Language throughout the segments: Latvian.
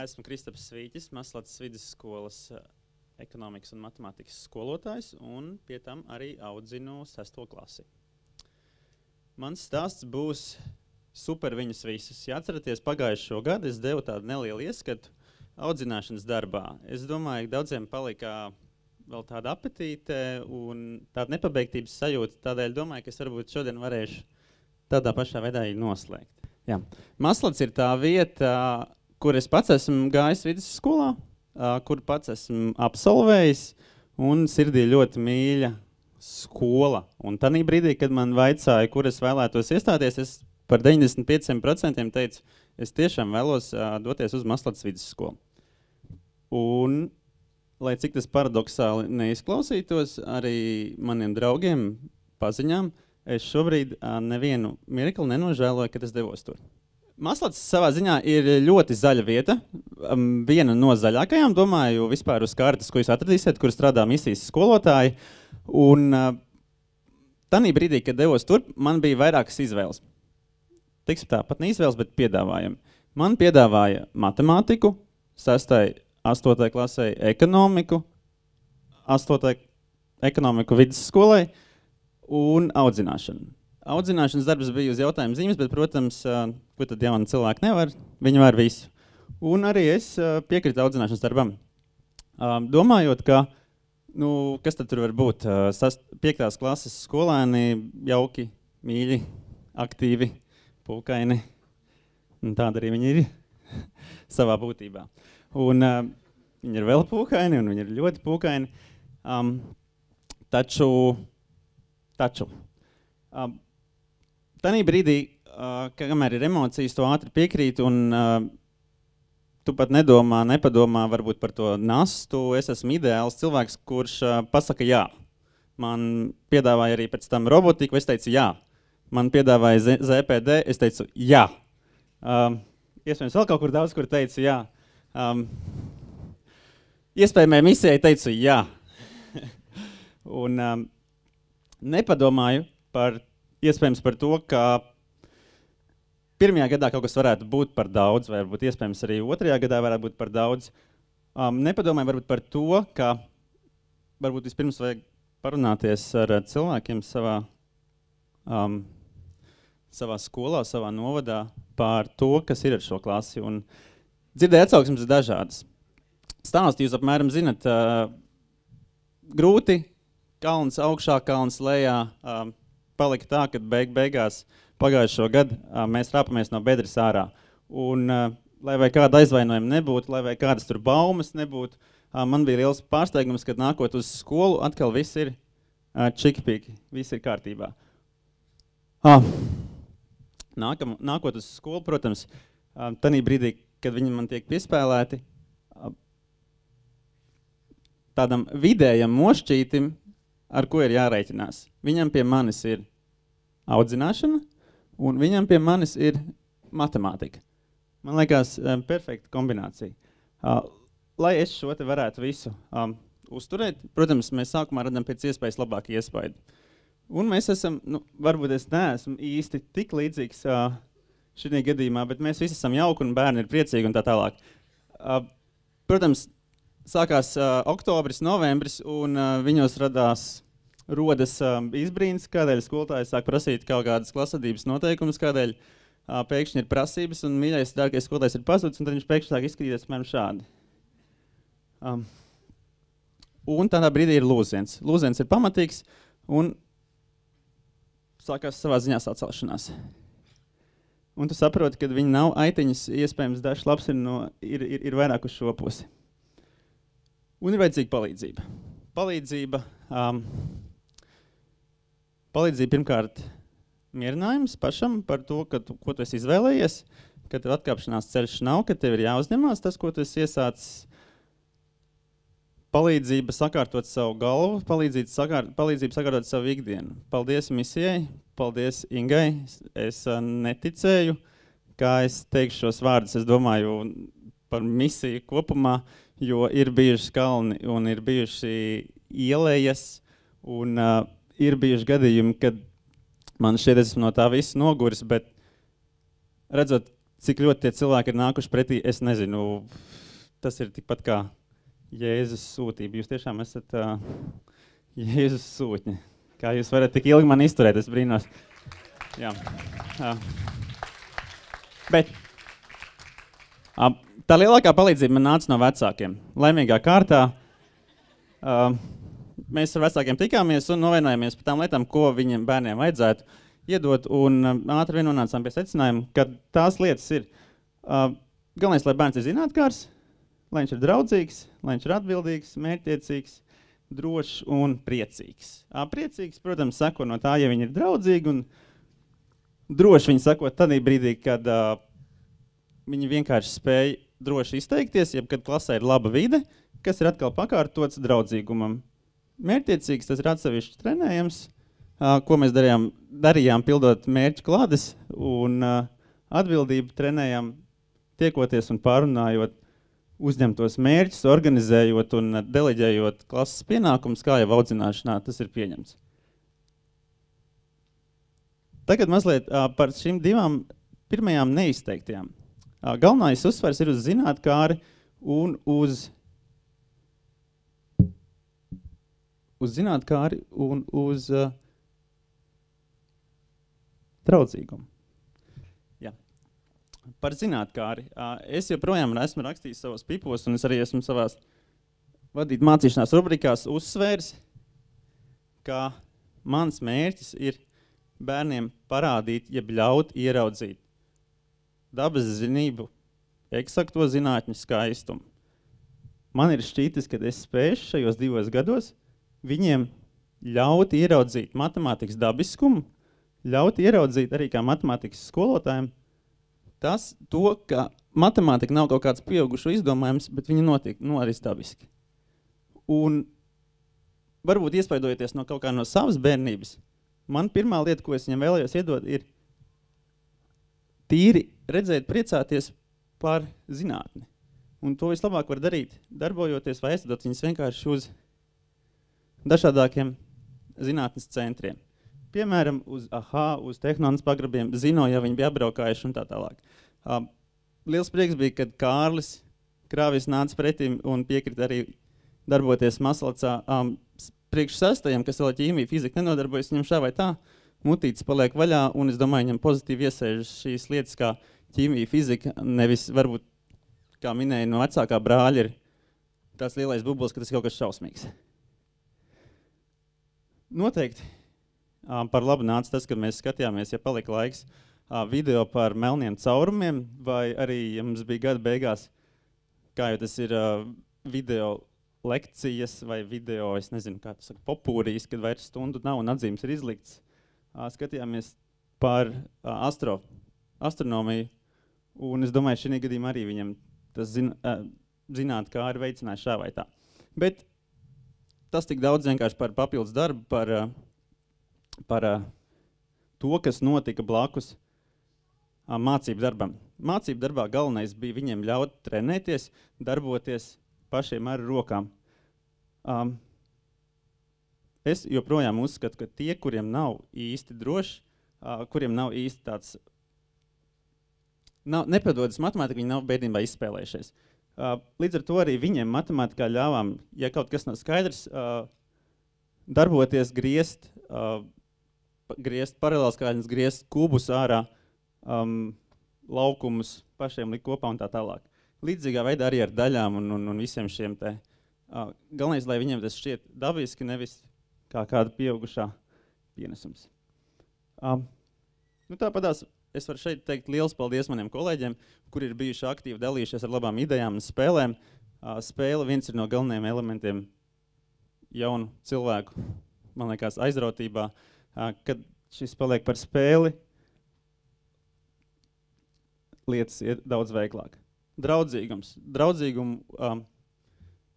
Esmu Kristaps Svīķis, Maslacas vidusskolas ekonomikas un matemātikas skolotājs, un pie tam arī audzinu 6. klasi. Mans stāsts būs super viņus visus. Ja atceraties, pagājušo gadu es devu tādu nelielu ieskatu audzināšanas darbā. Es domāju, ka daudziem palika vēl tāda apetīte un tāda nepabeigtības sajūta, tādēļ domāju, ka es varbūt šodien varēšu tādā pašā veidā noslēgt. Jā. Maslac ir tā vieta, kur es pats esmu gājis vidusskolā, kur pats esmu absolvējis, un sirdī ļoti mīļa skola. Un tanī brīdī, kad man vaicāja, kur es vēlētos iestāties, es par 95% teicu, es tiešām vēlos doties uz Maslacas vidusskolu. Un, lai cik tas paradoksāli neizklausītos, arī maniem draugiem, paziņām, es šobrīd nevienu mirkli nenožēloju, kad es devos tur. Maslacas savā ziņā ir ļoti zaļa vieta, viena no zaļākajām, domāju, vispār uz kartes, ko jūs atradīsiet, kur strādā misijas skolotāji. Un tanī brīdī, kad devos tur, man bija vairākas izvēles. Tiksim tā, pat ne izvēles, bet piedāvājumi. Man piedāvāja matemātiku, 6. 8. klasē ekonomiku, 8. ekonomiku vidusskolai un audzināšanu. Audzināšanas darbs bija uz jautājumu zīmes, bet, protams, ko tad jauni cilvēki nevar, viņi var visu. Un arī es piekrītu audzināšanas darbam. Domājot, ka, kas tad tur var būt? 5. klases skolēni, jauki, mīļi, aktīvi, pūkaini. Un tāda arī viņi ir savā būtībā. Un viņi ir vēl pūkaini, un viņi ir ļoti pūkaini. Taču tanī brīdī, kamēr ir emocijas, to ātri piekrīt, un tu pat nepadomā varbūt par to nastu. Es esmu ideāls cilvēks, kurš pasaka jā. Man piedāvāja arī pēc tam robotiku, es teicu jā. Man piedāvāja ZPD, es teicu jā. Iespējams vēl kaut kur daudz, kur teicu jā. Iespējamai misijai teicu jā. Un nepadomāju iespējams par to, ka pirmajā gadā kaut kas varētu būt par daudz, vai varbūt iespējams arī 2. gadā varētu būt par daudz. Nepadomāju varbūt par to, ka varbūt vispirms vajag parunāties ar cilvēkiem savā skolā, savā novadā par to, kas ir ar šo klasi. Un dzirdēju atsauksmes ir dažādas. Stāsti jūs apmēram zinat, grūti, kalns augšā, kalns lejā, palika tā, ka beigās pagājušo gadu mēs rāpamies no bedres ārā. Un, lai vai kāda aizvainojuma nebūtu, lai vai kādas tur baumas nebūtu, man bija liels pārsteigums, kad nākot uz skolu, atkal viss ir čikipīgi, viss ir kārtībā. Nākot uz skolu, protams, tanī brīdī, kad viņi man tiek piespēlēti, tādam vidējam mošķītim, ar ko ir jārēķinās. Viņam pie manis ir audzināšana, un viņam pie manis ir matemātika. Man liekas, perfekta kombinācija. Lai es šo te varētu visu uzturēt, protams, mēs sākumā radam pēc iespējas labāku iespaidu. Un mēs esam, varbūt es neesmu īsti tik līdzīgs šī gadījumā, bet mēs visi esam jauki un bērni ir priecīgi un tā tālāk. Protams, sākās oktobris, novembris, un viņos rodas izbrīns, kādēļ skolotāji sāk prasīt kaut kādas klasadības noteikumus, kādēļ pēkšņi ir prasības, un mīļais, dārgais skolotājs ir pazudis, un tad viņš pēkšņi sāk izskatīties apmēram šādi. Un tādā brīdī ir lūziens. Lūziens ir pamatīgs, un sākās savā ziņā sacelšanās. Un tu saproti, ka viņi nav aitiņas, iespējams, dažs labs ir vairāk uz šo pusi. Un ir vajadzīga palīdzība. Palīdzība pirmkārt mierinājums pašam par to, ko tu esi izvēlējies, ka tev atkāpšanās ceļš nav, ka tev ir jāuzņemās tas, ko tu esi iesācis. Palīdzība sakārtot savu galvu, palīdzība sakārtot savu ikdienu. Paldies misijai, paldies Ingai. Es neticēju, kā es teikšu šos vārdus. Es domāju par misiju kopumā, jo ir bijuši kalni un ir bijuši ielejas un ir bijuši gadījumi, kad man šķiet esmu no tā visu noguris, bet redzot cik ļoti tie cilvēki ir nākuši pretī, es nezinu. Tas ir tikpat kā Jēzus sūtība. Jūs tiešām esat Jēzus sūtņi. Kā jūs varat tik ilgi man izturēt, es brīnos. Jā. Bet tā lielākā palīdzība man nāca no vecākiem. Laimīgā kārtā mēs ar vecākiem tikāmies un novienojāmies par tām lietām, ko viņiem bērniem vajadzētu iedot, un ātri vien nonācām pie secinājuma, ka tās lietas ir galvenais, lai bērns ir zinātkārs, lai viņš ir draudzīgs, lai viņš ir atbildīgs, mērķtiecīgs, drošs un priecīgs. Priecīgs, protams, sako no tā, ja viņi ir draudzīgi, un droši viņi sako tādā brīdī, kad viņi vienkārši spēj droši izteikties, jeb kad klasē ir laba vide, kas ir atkal pakārtots draudzīgumam. Mērķtiecīgs, tas ir atsevišķi trenējams, ko mēs darījām pildot mērķu klādes, un atbildību trenējām tiekoties un pārunājot uzņemtos mērķus, organizējot un deleģējot klases pienākumus, kā jau audzināšanā tas ir pieņemts. Tagad mazliet par šīm divām pirmajām neizteiktajām. Galvenais uzsvars ir uz zinātkāri un uz zinātkāri un uz draudzīgumu. Jā. Par zinātkāri. Es joprojām esmu rakstījis savos pipos, un es arī esmu savās vadīt mācīšanās rubrikās uzsvērs, ka mans mērķis ir bērniem parādīt, jeb ļaut ieraudzīt dabas zinību, eksakto zinātņu skaistumu. Man ir šķītis, ka es spēšu šajos 2 gados viņiem ļaut ieraudzīt matemātikas dabiskumu, ļaut ieraudzīt arī kā matemātikas skolotājiem to, ka matemātika nav kaut kāds pieaugušo izdomājums, bet viņa notiek arī dabiski. Un varbūt iespaidojoties no kaut kā no savas bērnības, man pirmā lieta, ko es viņam vēlējos iedot, ir tīri redzēt, priecāties par zinātni. Un to vislabāk var darīt, darbojoties vai aizstādot viņus vienkārši uz dažādākiem zinātnes centriem. Piemēram, uz uz Tehnonas pagrabiem, Zino, ja viņi bija apbraukājuši un tā tālāk. Liels prieks bija, kad Kārlis Krāvis nāca pretim un piekrita arī darboties Maslacā. Priekš 6. kas vēl ķīmija, fizika nenodarbojas, viņam šā vai tā, mutītes paliek vaļā, un es domāju, viņam pozitīvi iesēžas šīs lietas kā ķīmija, fizika, nevis varbūt, kā minēja, no vecākā brāļa ir tāds lielais bubulis, ka tas ir kaut kas šausmīgs. Noteikti par labu nāca tas, kad mēs skatījāmies, ja palika laiks, video par melniem caurumiem, vai arī, ja mums bija gada beigās, kā jau tas ir video lekcijas vai video, es nezinu, kā tas saka, popūrijas, kad vairs stundu nav un atzīmes ir izlikts. Skatījāmies par astronomiju, un es domāju, šī gadījumā arī viņam tas zināt, kā arī veicināja šā vai tā. Bet tas tik daudz vienkārši par papildus darbu, par to, kas notika blakus mācību darbam. Mācību darbā galvenais bija viņiem ļaut trenēties, darboties pašiem ar rokām. Es joprojām uzskatu, ka tie, kuriem nav īsti droši, kuriem nav īsti tāds, nepadodas matemātika, viņi nav bērnībā izspēlējušies. Līdz ar to arī viņiem matemātikā ļāvām, ja kaut kas nav skaidrs, darboties, griezt paralēlskaitļus, griezt kubus ārā, laukumus pašiem likt kopā un tā tālāk. Līdzīgā veidā arī ar daļām un visiem šiem te. Galvenais, lai viņiem tas šķiet dabiski, nevis kā kāda pieaugušā pienesums. Tāpatās es varu šeit teikt liels paldies maniem kolēģiem, kuri ir bijuši aktīvi dalījušies ar labām idejām un spēlēm. Spēle viens ir no galvenajiem elementiem jaunu cilvēku, man liekas, aizrautībā. Kad šis paliek par spēli, lietas ir daudz veiklāk. Draudzīgums.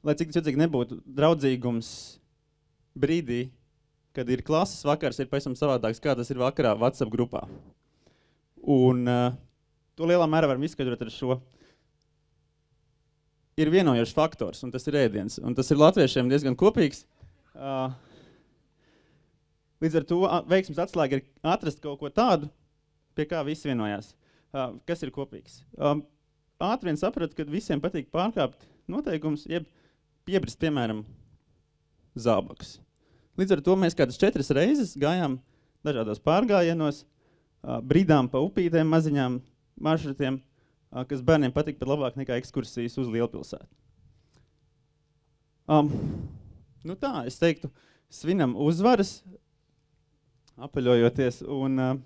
Lai cik cilvēki nebūtu, draudzīgums brīdī, kad ir klases vakars, ir pavisam savādāks, kā tas ir vakarā WhatsApp grupā. Un to lielā mērā varam izskaidrot ar šo. Ir vienojošs faktors, un tas ir ēdiens. Un tas ir latviešiem diezgan kopīgs. Līdz ar to veiksmes atslēga ir atrast kaut ko tādu, pie kā visi vienojās. kas ir kopīgs. Ātri vien sapratu, ka visiem patīk pārkāpt noteikumus, jeb piebrist, piemēram, zābakus. Līdz ar to mēs kādas 4 reizes gājām dažādos pārgājienos, brīdām pa upītēm, maziņām maršrutiem, kas bērniem patīk pat labāk nekā ekskursijas uz lielpilsētu. Nu tā, es teiktu, svinam uzvaras, apaļojoties, un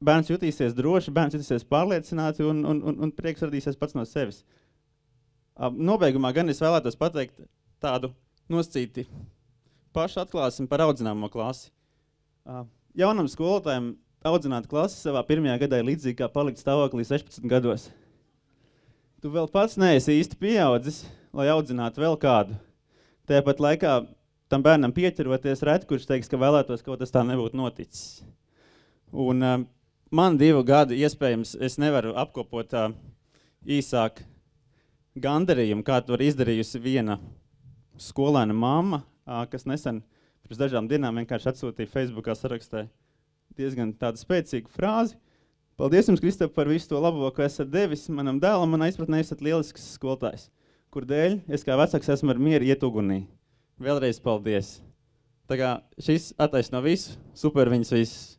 bērns jutīsies droši, bērns jutīsies pārliecināti, un prieks radīsies pats no sevis. Nobeigumā gan es vēlētos pateikt tādu nosacīti pašu atklāsim par audzināmo klasi. Jaunam skolotājiem audzināt klasi savā pirmajā gadā ir līdzīgi kā palikt stāvoklī 16 gados. Tu vēl pats neesi īsti pieaudzis, lai audzinātu vēl kādu. Tāpat laikā tam bērnam pieķeroties reti, kurš teiks, ka vēlētos, ka tas tā nebūtu noticis. Un man 2 gadi, iespējams, es nevaru apkopot īsāk gandarījumu, kā to var izdarījusi viena skolēna mamma, kas nesen pirms dažām dienām vienkārši atsūtīja Facebookā sarakstē diezgan tādu spēcīgu frāzi. Paldies jums, Kristap, par visu to labo, ko esat devis manam dēlam, man aizpratnē esat lielisks skolotājs, kur dēļ es kā vecāks esmu ar mieru iet ugunī. Vēlreiz paldies. Tā kā šis attaisno visu, super viņas visus.